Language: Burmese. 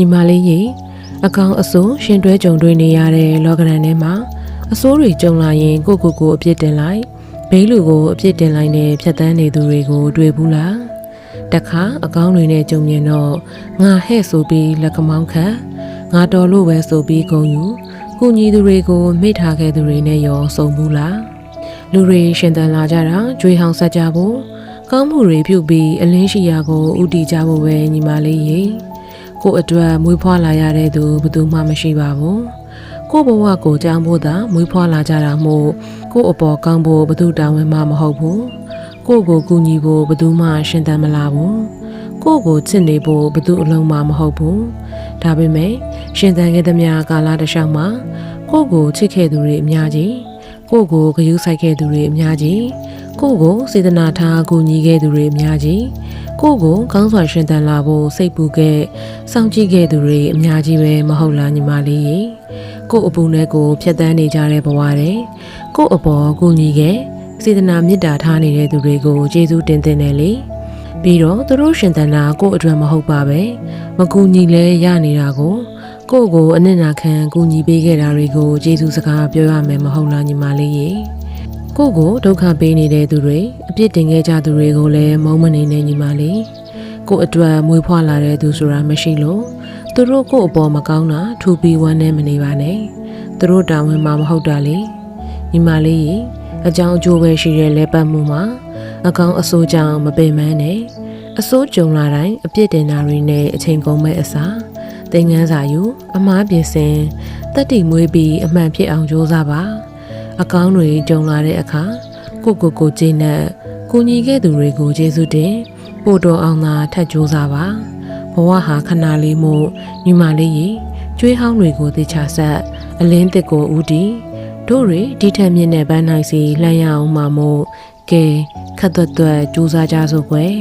ညီမလေးရေအကောင်အဆိုးရှင်တွဲကြုံတွေ့နေရတဲ့လောကရန်ထဲမှာအဆိုးတွေကြုံလာရင်ကိုအပြစ်တင်လိုက်ဘေးလူကိုအပြစ်တင်လိုက်နဲ့ဖြတ်တန်းနေသူတွေကိုတွေ့ဘူးလားတခါအကောင်တွေနဲ့ကြုံမြင်တော့ငါဟဲ့ဆိုပြီးလက်ကမောင်းခတ်ငါတော်လို့ပဲဆိုပြီးဂုံယူကုညီသူတွေကိုမိထားခဲ့သူတွေနဲ့ရောစုံဘူးလားလူတွေရှင်သန်လာကြတာကြွေးဟောင်းဆက်ကြဖို့ကောင်းမှုတွေပြုပြီးအလင်းရှိရာကိုဥတီကြဖို့ပဲညီမလေးရေကိုအတွက်မွေးဖွားလာရတဲ့သူဘယ်သူမှမရှိပါဘူးကိုဘဝကိုကြောင်းဖို့သာမွေးဖွားလာကြတာမို့ကိုအပေါ်ကောင်းဖို့ဘယ်သူတာဝန်မှမဟုတ်ဘူးကိုကူညီဖို့ဘယ်သူမှရှင်သန်မလာဘူးကိုချစ်နေဖို့ဘယ်သူအလုံးမှမဟုတ်ဘူးဒါပေမဲ့ရှင်သန်ခဲ့သမျှကာလတစ်လျှောက်မှာကိုချစ်ခဲ့သူတွေအများကြီးကိုဂရုစိုက်ခဲ့သူတွေအများကြီးကိုစေတနာထားကူညီခဲ့သူတွေအများကြီးကိုကောင်းစွာရှင်သန်လာဖို့စိတ်ပူခဲ့စောင့်ကြည့်ခဲ့သူတွေအများကြီးပဲမဟုတ်လားညီမလေးရေကိုအပူနဲ့ကိုဖြတ်တန်းနေကြတဲ့ဘဝတွေကိုအပေါ်ကူညီခဲ့စေတနာမေတ္တာထားနေတဲ့သူတွေကိုကျေးဇူးတင်တယ်လေပြီးတော့သူတို့ရှင်သန်တာကိုအတွက်မဟုတ်ပါပဲမကူညီလဲရနေတာကိုအနစ်နာခံကူညီပေးခဲ့တာတွေကိုကျေးဇူးစကားပြောရမယ်မဟုတ်လားညီမလေးရေကိုဒုက္ခပေးနေတဲ့သူတွေအပြစ်တင်ခဲ့ကြသူတွေကိုလည်းမုန်းမနေနဲ့ညီမလေးကိုအတွက်မွေးဖွားလာတဲ့သူဆိုတာမရှိလို့သူတို့ကိုအပေါ်မကောင်းတာထူပြီးဝမ်းနဲ့မနေပါနဲ့သူတို့တာဝန်မှမဟုတ်တာလေညီမလေးရေအကြောင်းအကျိုးပဲရှိတဲ့လဲပတ်မှုမှာအကောင်အဆိုးကြောင့်မပင်ပန်းနဲ့အဆိုးကြုံလာတိုင်းအပြစ်တင်တာတွေနဲ့အချိန်ကုန်မဲ့အစားသင်ခန်းစာယူအမားပြင်ဆင်တတ်တည်မွေးပြီးအမှန်ဖြစ်အောင်ကြိုးစားပါအကောင်းတွေကြုံလာတဲ့အခါကိုကျေနပ်ကူညီခဲ့သူတွေကိုကျေးဇူးတင်ပို့တော်အောင်သာထပ်ကြိုးစားပါဘဝဟာခဏလေးမို့ညီမလေးရေကျွေးဟောင်းတွေကိုသေချာဆက်အလင်းတစ်ကိုဦးတည်တို့တွေဒီထက်မြင့်တဲ့ပန်းနိုင်စီလှမ်းရအောင်မှမို့ကဲခက်သွက်ကြိုးစားကြစို့ကွယ်